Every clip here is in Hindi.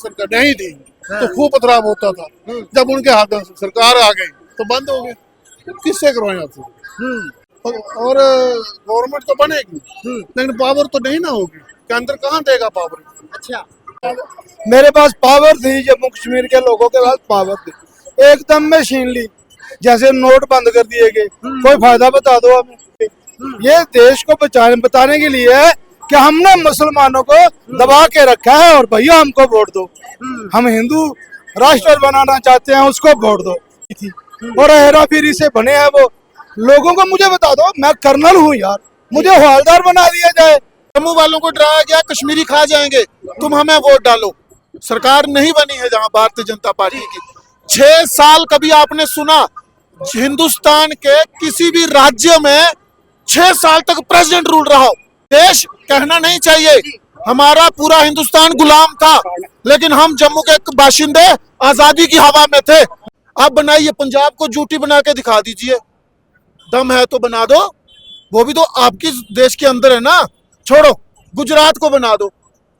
सरकार नहीं दी तो खूब पथराव होता था। जब उनके हाथ में सरकार आ गई तो बंद हो गए। किससे करवाएं आपसे? और गवर्नमेंट तो बनेगी लेकिन पावर तो नहीं ना होगी। केंद्र कहाँ देगा पावर? अच्छा, मेरे पास पावर थी, जम्मू कश्मीर के लोगों के पास पावर थी, एकदम में छीन ली। जैसे नोट बंद कर दिए गए, कोई फायदा बता दो हमें। ये देश को बताने के लिए है कि हमने मुसलमानों को दबा के रखा है और भैया हमको वोट दो। हम हिंदू राष्ट्र बनाना चाहते हैं, उसको वोट दो। और हेरा फेरी से बने हैं वो लोगों को। मुझे बता दो, मैं कर्नल हूँ यार, मुझे हवलदार बना दिया जाए। जम्मू वालों को डराया गया कश्मीरी खा जाएंगे, तुम हमें वोट डालो। सरकार नहीं बनी है जहां भारतीय जनता पार्टी की। 6 साल कभी आपने सुना हिंदुस्तान के किसी भी राज्य में 6 साल तक प्रेसिडेंट रूल रहा हो? देश कहना नहीं चाहिए हमारा पूरा हिंदुस्तान गुलाम था, लेकिन हम जम्मू के बाशिंदे आजादी की हवा में थे। आप बनाइए, पंजाब को जूटी बना के दिखा दीजिए, दम है तो बना दो। वो भी तो आपकी देश के अंदर है ना। छोड़ो, गुजरात को बना दो।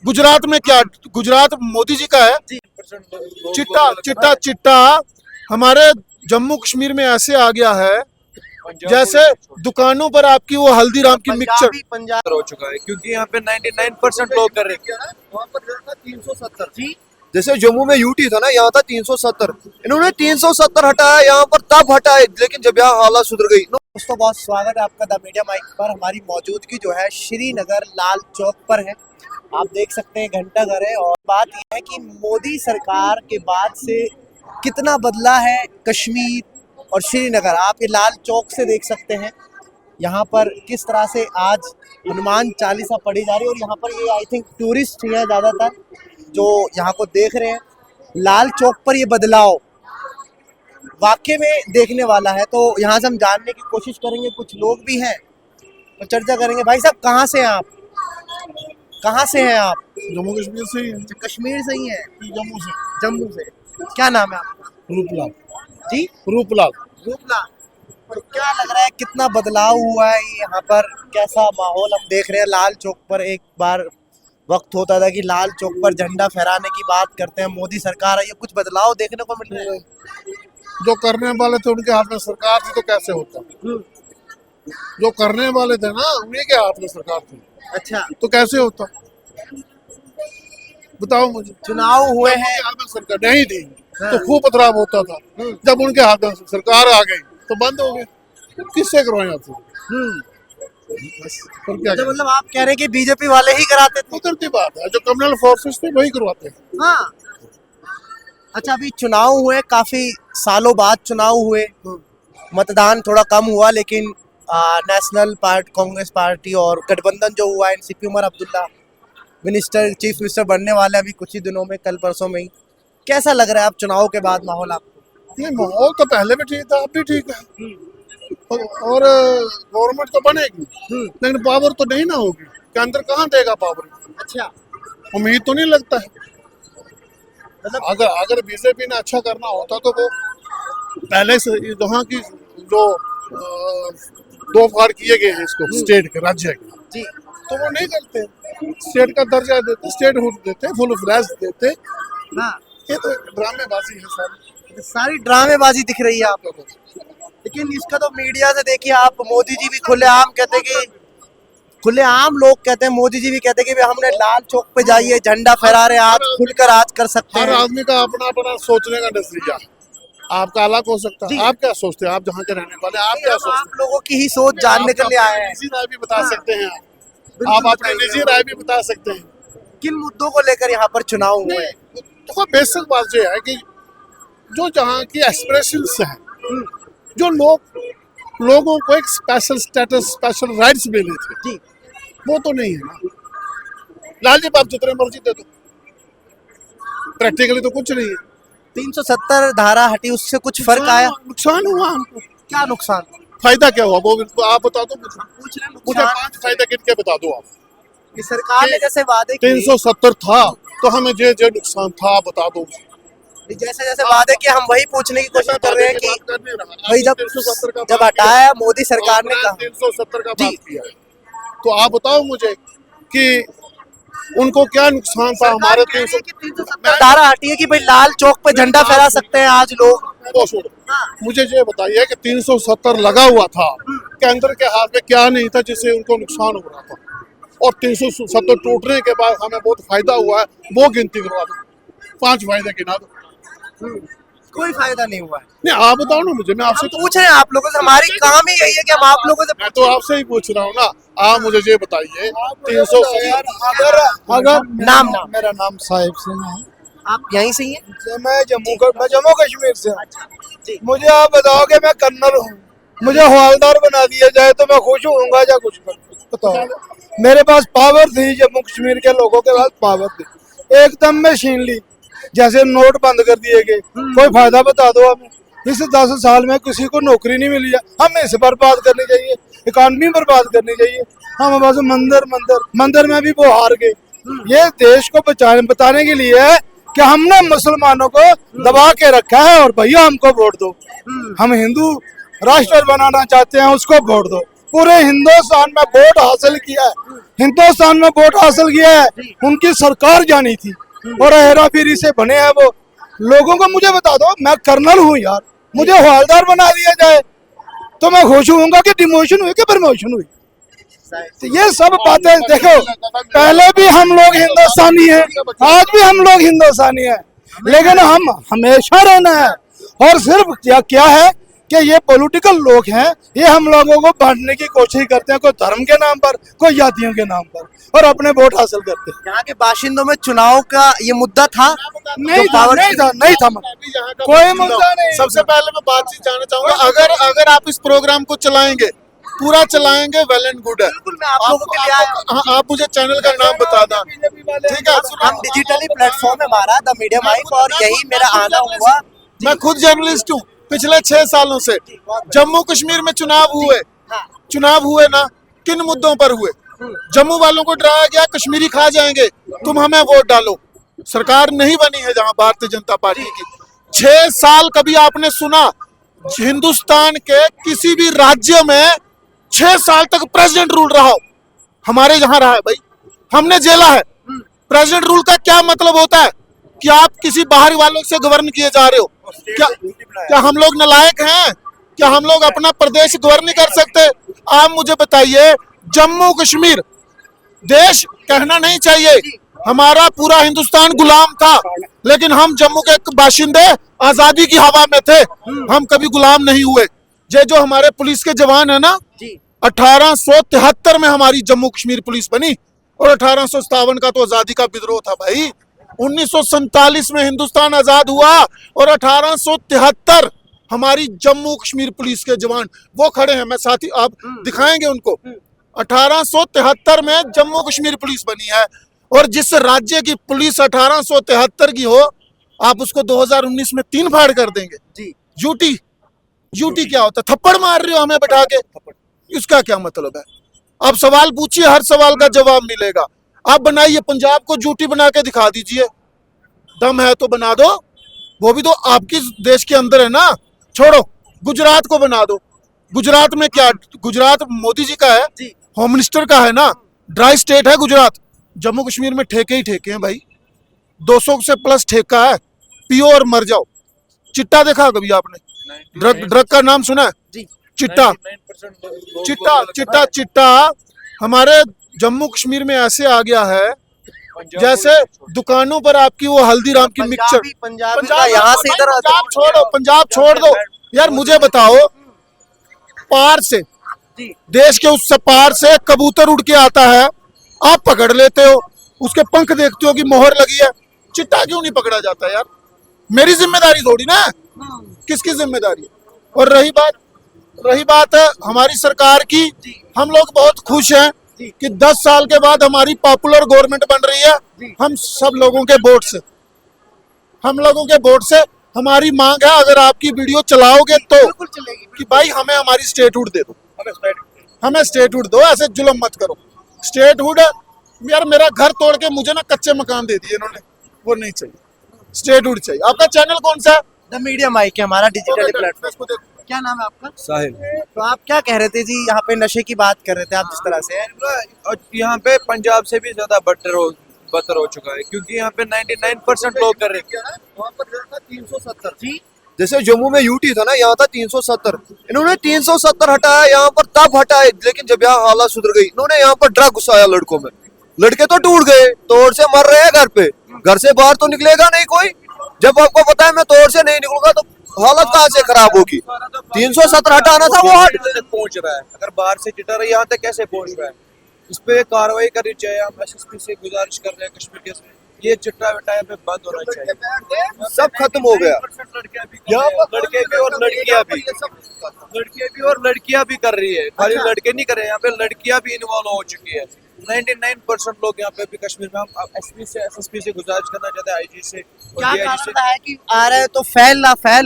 गुजरात में क्या, गुजरात मोदी जी का है। चिट्टा चिट्टा चिट्टा हमारे जम्मू कश्मीर में ऐसे आ गया है जैसे दुकानों पर आपकी वो हल्दीराम की मिक्सचर। पंजाब हो चुका है क्योंकि यहाँ पे 99% लोग कर रहे हैं। वहाँ पर जो था 370 जी। जैसे जम्मू में यूटी था ना, यहाँ था 370, इन्होंने 370 हटाया, यहाँ पर तब हटाए, लेकिन जब यहाँ हालत सुधर गई। दोस्तों, बहुत स्वागत है आपका द मीडिया माइक पर। हमारी मौजूदगी जो है श्रीनगर लाल चौक पर है। आप देख सकते हैं घंटा घर है। और बात यह है कि मोदी सरकार के बाद से कितना बदला है कश्मीर और श्रीनगर। आप ये लाल चौक से देख सकते हैं यहाँ पर किस तरह से आज हनुमान चालीसा पढ़ी जा रही है। और यहाँ पर ये आई थिंक टूरिस्ट ही है ज़्यादातर जो यहाँ को देख रहे हैं। लाल चौक पर ये बदलाव वाकई में देखने वाला है। तो यहाँ से हम जानने की कोशिश करेंगे, कुछ लोग भी हैं तो चर्चा करेंगे। भाई साहब, कहाँ से हैं आप? कहाँ से हैं आप? जम्मू कश्मीर से ही है। कश्मीर से ही हैं? जम्मू से। जम्मू से। क्या नाम है आपका? रूपलाल। जी, रूपलाल। रूपलाल। तो क्या लग रहा है, कितना बदलाव हुआ है यहाँ पर? कैसा माहौल हम देख रहे हैं लाल चौक पर? एक बार वक्त होता था कि लाल चौक पर झंडा फहराने की बात करते हैं, मोदी सरकार आई है, कुछ बदलाव देखने को मिल रहा है। जो करने वाले थे उनके हाथ में सरकार थी तो कैसे होता? जो करने वाले थे ना उन्हीं के हाथ में सरकार थी, अच्छा, तो कैसे होता? बताओ मुझे। चुनाव हुए हैं, हाथ में सरकार नहीं थी तो खूब पथराव होता था। जब उनके हाथ में सरकार आ गई तो बंद हो गए। किससे करवाएं आपसे? और क्या तो मतलब आप कह रहे हैं कि बीजेपी वाले ही कराते थे? कुदरती बात है, जो कम्युनल फोर्सेस थे वही करवाते हैं। हाँ। अच्छा, अभी चुनाव हुए, काफी सालों बाद चुनाव हुए, मतदान थोड़ा कम हुआ, लेकिन नेशनल पार्टी, कांग्रेस पार्टी और गठबंधन जो हुआ, NCP, Omar Abdullah chief minister बनने वाले अभी कुछ ही दिनों में, कल परसों में ही। कैसा लग रहा है आप चुनाव के बाद माहौल आपको? ये माहौल तो पहले भी ठीक था, अब भी ठीक है। और गवर्नमेंट तो बनेगी लेकिन पावर तो नहीं ना होगी। केंद्र कहाँ देगा पावर? अच्छा, उम्मीद तो नहीं लगता है। मतलब अगर बीजेपी ने अच्छा करना होता तो वो पहले से वहाँ की जो 2 भाग किए गए हैं इसको स्टेट के, राज्य के, जी, तो वो नहीं करते। स्टेट का दर्जा देते, स्टेटहुड देते, फुल फ्लैश देते। हाँ, ये तो ड्रामेबाजी है सारी। सारी ड्रामेबाजी दिख रही है आपको। लेकिन इसका तो मीडिया से देखिए आप, मोदी जी भी खुलेआम कहते हैं कि, खुलेआम लोग कहते हैं, मोदी जी भी कहते हैं कि हमने लाल चौक पे जाइए, झंडा फहरा रहे, आज खुलकर आज कर सकते हर हैं। आदमी का अपना अपना सोचने का नजरिया, आपका अलग हो सकता है। आप क्या सोचते हैं? आप जहाँ के रहने वाले, आप क्या सोचते आप लोगों की ही सोच जानने के लिए आए हैं। निजी राय भी बता सकते हैं आप अपनी निजी राय भी बता सकते हैं। किन मुद्दों को लेकर यहाँ पर चुनाव हुए? तो बेसिक बात ये है कि जो जहाँ की एस्पिरेशंस हैं, जो लोगों को एक स्पेशल स्टेटस, स्पेशल राइट्स मिले थे, जी, वो तो नहीं है ना। लालजी आप जितने मर्जी दे दो, प्रैक्टिकली तो कुछ नहीं है। 370 धारा हटी, उससे कुछ फर्क आया? नुकसान हुआ हमको। क्या नुकसान? फायदा क्या हुआ वो आप बता दो मुझे। पूछ रहे हैं मुझे नुकसान 5 फायदे गिन के बता दो आप। कि सरकार ने जैसे वादे किए, 370 था तो हमें जो नुकसान था बता दो। जैसे जैसे वादे किए, हम वही पूछने की कोशिश कर रहे हैं कि भाई जब 370 का जब हटाया मोदी सरकार ने कहा 370 का जी। बात किया है, तो आप बताओ मुझे कि उनको क्या नुकसान था हमारे 370 धारा हटी है कि भाई लाल चौक पे झंडा फहरा सकते हैं आज लोग। तो छोड़ो, मुझे ये बताइए कि 370 लगा हुआ था, केंद्र के हाथ में क्या नहीं था जिससे उनको नुकसान हो रहा था, और 370 टूटने के बाद हमें बहुत फायदा हुआ है, वो गिनती करवा दो, 5 फायदे गिना दो। कोई फायदा नहीं हुआ है। नहीं आप बताओ ना मुझे, मैं आपसे हम पूछ रहे हैं आप लोगों से, हमारी काम ही यही है कि हम आप लोगों से मैं तो आपसे ही पूछ रहा हूँ ना। आप मुझे ये बताइए 300 अगर नाम मेरा नाम साहिब सिंह है, आप यहीं से ही हैं? मैं जम्मू कश्मीर से हूँ। जी। मुझे आप बताओ कि मैं कर्नल हूँ, मुझे हवलदार बना दिया जाए तो मैं खुश होऊंगा या कुछ बताओ। मेरे पास पावर थी, जम्मू कश्मीर के लोगों के पास पावर थी, एकदम में छीन ली। जैसे नोट बंद कर दिए गए, कोई फायदा बता दो हमें। इस 10 साल में किसी को नौकरी नहीं मिली है, हमें इसे बर्बाद करनी चाहिए, इकॉनमी बर्बाद करनी चाहिए। हम बस मंदिर में भी वो हार गए। ये देश को बताने के लिए है कि हमने मुसलमानों को दबा के रखा है और भैया हमको वोट दो। हम हिंदू राष्ट्र बनाना चाहते हैं, उसको वोट दो। पूरे हिंदुस्तान में वोट हासिल किया है, हिंदुस्तान में वोट हासिल किया है, उनकी सरकार जानी थी और हेरा फेरी से बने हैं वो लोगों को। मुझे बता दो, मैं कर्नल हूँ यार, मुझे हवलदार बना दिया जाए तो मैं खुश होऊंगा कि डिमोशन हुई कि प्रमोशन हुई। तो ये सब बातें देखो, पहले भी हम लोग हिंदुस्तानी हैं, आज भी हम लोग हिंदुस्तानी हैं, लेकिन हम हमेशा रहना है। और सिर्फ क्या है कि ये पॉलिटिकल लोग हैं, ये हम लोगों को बांटने की कोशिश करते हैं, कोई धर्म के नाम पर, कोई जातियों के नाम पर, और अपने वोट हासिल करते हैं। यहाँ के बाशिंदों में चुनाव का ये मुद्दा था? नहीं था कोई मुद्दा नहीं। सबसे पहले मैं बातचीत जानना चाहूंगा, अगर आप इस प्रोग्राम को चलाएंगे, पूरा चलाएंगे, वेल एंड गुड है। बिल्कुल, मैं आप लोगों के लिए आया। आप मुझे चैनल का नाम बता दें, ठीक है? हम डिजिटली प्लेटफॉर्म है हमारा द मीडिया माइक, और यही मेरा आना हुआ। मैं खुद जर्नलिस्ट हूँ, पिछले 6 सालों से। जम्मू कश्मीर में चुनाव हुए ना, किन मुद्दों पर हुए? जम्मू वालों को डराया गया कश्मीरी खा जाएंगे, तुम हमें वोट डालो। सरकार नहीं बनी है जहां भारतीय जनता पार्टी की। 6 साल कभी आपने सुना हिंदुस्तान के किसी भी राज्य में 6 साल तक प्रेसिडेंट रूल रहा हो? हमारे यहाँ रहा है भाई, हमने जेला है। प्रेसिडेंट रूल का क्या मतलब होता है कि आप किसी बाहरी वालों से गवर्न किए जा रहे हो? क्या हम लोग नालायक हैं? क्या हम लोग अपना प्रदेश गवर्न नहीं कर सकते? आप मुझे बताइए, जम्मू कश्मीर देश कहना नहीं चाहिए, हमारा पूरा हिंदुस्तान गुलाम था, लेकिन हम जम्मू के बाशिंदे आजादी की हवा में थे, हम कभी गुलाम नहीं हुए। ये जो हमारे पुलिस के जवान है ना, 1873 में हमारी जम्मू कश्मीर पुलिस बनी, और 1857 का तो आजादी का विद्रोह था भाई। 1947 में हिंदुस्तान आजाद हुआ, और 1873 हमारी जम्मू कश्मीर पुलिस के जवान वो खड़े हैं, मैं साथी आप दिखाएंगे उनको। 1873 में जम्मू कश्मीर पुलिस बनी है, और जिस राज्य की पुलिस 1873 की हो, आप उसको 2019 में 3 फाड़ कर देंगे जी। यूटी क्या होता है? थप्पड़ मार रहे हो हमें बैठा के, इसका क्या मतलब है? आप सवाल पूछिए, हर सवाल का जवाब मिलेगा। आप बनाइए, पंजाब को यूटी बना के दिखा दीजिए, दम है तो बना दो, वो भी तो आपकी देश के अंदर है ना। छोड़ो, गुजरात को बना दो। गुजरात में क्या, गुजरात मोदी जी का है, होम मिनिस्टर का है ना, ड्राई स्टेट है गुजरात। जम्मू कश्मीर में ठेके ही ठेके हैं भाई, 200 से प्लस ठेका है, पियो और मर जाओ। चिट्टा देखा कभी आपने? ड्रग का नाम सुना है? चिट्टा हमारे जम्मू कश्मीर में ऐसे आ गया है जैसे दुकानों पर आपकी वो हल्दीराम की मिक्सचर। पंजाब छोड़ दो यार। मुझे बताओ, पार से, देश के उस पार से कबूतर उड़ के आता है, आप पकड़ लेते हो, उसके पंख देखते हो कि मोहर लगी है, चिट्टा क्यों नहीं पकड़ा जाता यार? मेरी जिम्मेदारी थोड़ी ना, किसकी जिम्मेदारी है? और रही बात है हमारी सरकार की, हम लोग बहुत खुश हैं कि 10 साल के बाद हमारी पॉपुलर गवर्नमेंट बन रही है। हम सब लोगों के वोट से, हमारी मांग है, अगर आपकी वीडियो चलाओगे तो कि भाई हमें हमारी स्टेटहुड दे दो, हमें स्टेटहुड दो, ऐसे जुल्म मत करो। स्टेटहुड यार, मेरा घर तोड़ के मुझे ना कच्चे मकान दे दिए इन्होंने, वो नहीं चाहिए, स्टेटहुड चाहिए। आपका चैनल कौन सा है? द मीडिया माइक है हमारा डिजिटल प्लेटफॉर्म। क्या नाम है आपका? साहिल। तो आप क्या कह रहे थे जी, यहाँ पे नशे की बात कर रहे थे आप जिस तरह से? और यहाँ पे पंजाब से भी ज्यादा बटर बदतर हो चुका है, क्योंकि यहाँ पे 99% लोग कर रहे हैं। वहाँ पर था 370 जी। जैसे जम्मू में यूटी था ना, यहाँ था 370। इन्होंने 370 हटाया यहाँ पर, तब हटाए, लेकिन जब यहाँ हालत सुधर गई, इन्होंने यहाँ पर ड्रग घुसाया लड़कों में। लड़के तो टूट गए, तोड़ से मर रहे हैं घर पे, घर से बाहर तो निकलेगा नहीं कोई। जब आपको पता है मैं तोड़ से नहीं निकलूंगा तो हालत कहाँ से खराब होगी। 370 हटाना था, वो हट तक पहुंच रहा है। अगर बाहर से चिटर यहाँ तक कैसे पहुंच रहा है, इस पे कार्रवाई करनी चाहिए। हम एसएसपी से गुजारिश कर रहे हैं कश्मीर केस में, ये चिट्टा विट्टा पे बंद होना चाहिए। सब खत्म हो गया। यहाँ पर लड़के भी और लड़कियां भी, लड़के भी और लड़कियां भी कर रही है, खाली लड़के नहीं कर रहे, यहाँ पे लड़कियां भी इन्वॉल्व हो चुकी है। 99% लोग यहाँ पे भी कश्मीर में। हम एसपी से एसएसपी से गुजारिश करना चाहते हैं, आईजी से और क्या डीआईजी कारण से। रहा है कि आ रहा है तो फैल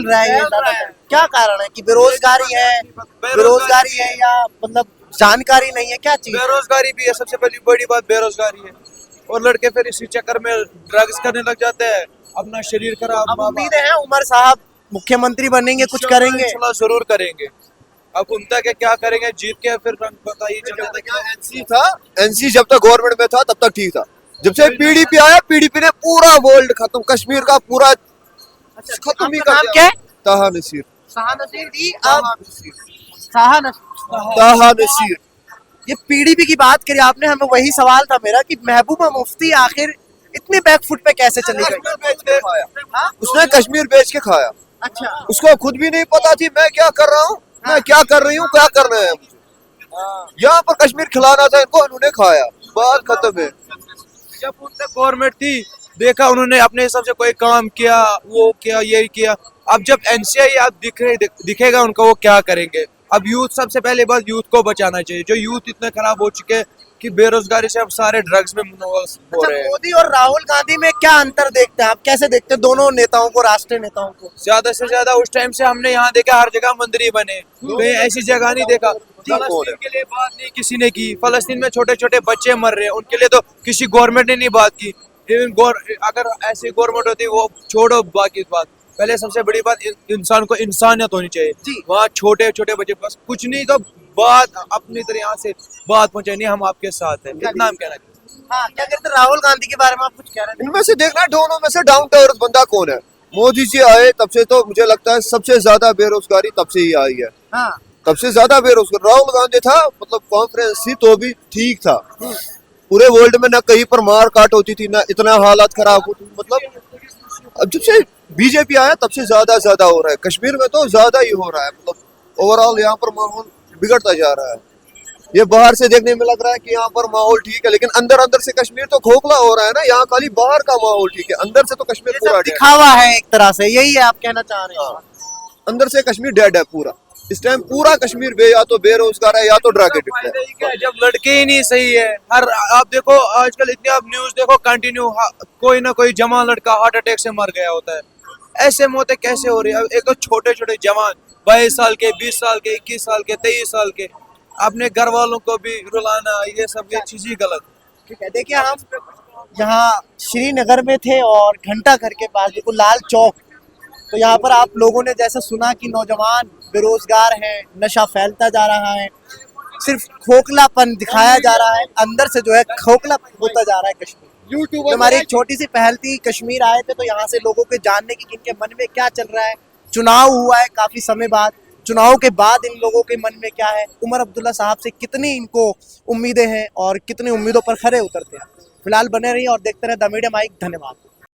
रहा है ये ज्यादातर? क्या कारण है कि बेरोजगारी है या मतलब जानकारी नहीं है, क्या चीज? बेरोजगारी भी है, सबसे पहली बड़ी बात बेरोजगारी है। और लड़के फिर इसी चक्कर में ड्रग्स करने लग जाते हैं, अपना शरीर खराब। अब उम्मीदें हैं उमर साहब मुख्यमंत्री बनेंगे, कुछ करेंगे? इंशाल्लाह जरूर करेंगे। अब उनका क्या करेंगे, जीत के फिर रंग बताइए चलता क्या। एनसी था, एनसी जब तक गवर्नमेंट में था तब तक ठीक था। जब से पीडीपी आया, पीडीपी ने पूरा वर्ल्ड खत्म, कश्मीर का पूरा खत्म ही कर नाम दिया। क्या है? ताहा नसीर। शाह नसीर जी, अब शाह नसीर, ताहा नसीर। ये पीडीपी की बात करी आपने, हमें वही सवाल था मेरा कि महबूबा मुफ्ती आखिर इतने बैकफुट पे कैसे चली गई? हाँ? उसने कश्मीर बेच के खाया, अच्छा, उसको खुद भी नहीं पता थी मैं क्या कर रहा हूँ, मैं क्या कर रही हूँ, क्या करना है मुझे। यहाँ पर कश्मीर खिलाना था इनको, उन्होंने खाया, बात खत्म है। जब उनसे गवर्नमेंट थी, देखा उन्होंने अपने हिसाब से कोई काम किया, वो किया, ये किया। अब जब एनसीआई आप दिखेगा उनका वो क्या करेंगे। अब यूथ, सबसे पहले बात यूथ को बचाना चाहिए। जो यूथ इतने खराब हो चुके हैं कि बेरोजगारी से अब सारे ड्रग्स में मुलव्वस हो अच्छा, रहे हैं। मोदी और राहुल गांधी में क्या अंतर देखते हैं आप? कैसे देखते हैं दोनों नेताओं को, राष्ट्रीय नेताओं को? ज्यादा से ज्यादा उस टाइम से हमने यहाँ देखा हर जगह मंदिर ही बने, कहीं ऐसी जगह नहीं देखा। फलस्तीन के लिए बात नहीं किसी ने की। फलस्तीन में छोटे छोटे बच्चे मर रहे हैं, उनके लिए तो किसी गवर्नमेंट ने नहीं बात की। अगर ऐसी गवर्नमेंट होती, वो छोड़ो बाकी बात, पहले सबसे बड़ी बात इंसान को इंसानियत होनी चाहिए। वहाँ छोटे छोटे बच्चे बस कुछ नहीं तो बात अपनी तरह यहाँ से बात पहुँचानी, हम आपके साथ हैं, इतना हम कहना चाहते हैं। हाँ, क्या कहते हैं राहुल गांधी के बारे में, आप कुछ कह रहे थे? इनमें से देखना, दोनों में से डाउन टू अर्थ बंदा कौन है। मोदी जी आए तब से तो मुझे लगता है सबसे ज्यादा बेरोजगारी तब से ही आई है। हाँ, तब से ज्यादा बेरोजगार राहुल गांधी था, मतलब कॉन्फ्रेंस थी तो भी ठीक था। पूरे वर्ल्ड में ना कहीं पर मार काट होती थी, ना इतना हालत खराब होती थी। मतलब अब जब से बीजेपी आया तब से ज्यादा हो रहा है कश्मीर में, तो ज्यादा ही हो रहा है। मतलब ओवरऑल यहाँ पर माहौल बिगड़ता जा रहा है। ये बाहर से देखने में लग रहा है कि यहाँ पर माहौल ठीक है, लेकिन अंदर अंदर से कश्मीर तो खोखला हो रहा है ना। यहाँ खाली बाहर का माहौल ठीक है, अंदर से तो कश्मीर ये पूरा सब डेड है। दिखावा है एक तरह से, यही है आप कहना चाह रहे हैं? अंदर से कश्मीर डेड है पूरा। इस टाइम पूरा कश्मीर या तो बेरोजगार है या तो ड्रग एडिक्ट है। फायदा ही क्या है जब लड़के ही नहीं सही है। हर आप देखो आजकल इतनी आप न्यूज देखो कंटिन्यू, कोई ना कोई जवान लड़का हार्ट अटैक से मर गया होता है। ऐसे मौतें कैसे हो रही है? एक तो छोटे छोटे जवान 22 साल के, 20 साल के, 21 साल के, 23 साल के, अपने घर वालों को भी रुलाना, ये सब ये चीज ही गलत। ठीक है, देखिए हम यहाँ श्रीनगर में थे और घंटा घर के पास बिल्कुल लाल चौक, तो यहाँ पर आप लोगों ने जैसा सुना कि नौजवान बेरोजगार हैं, नशा फैलता जा रहा है, सिर्फ खोखलापन दिखाया जा रहा है, अंदर से जो है खोखला होता जा रहा है कश्मीर। तो हमारी एक छोटी सी पहल थी, कश्मीर आए थे तो यहाँ से लोगों के जानने की किनके मन में क्या चल रहा है। चुनाव हुआ है काफी समय बाद, चुनाव के बाद इन लोगों के मन में क्या है, उमर अब्दुल्ला साहब से कितनी इनको उम्मीदें हैं और कितनी उम्मीदों पर खरे उतरते हैं। फिलहाल बने रहिए और देखते रहे द मीडिया माइक। धन्यवाद।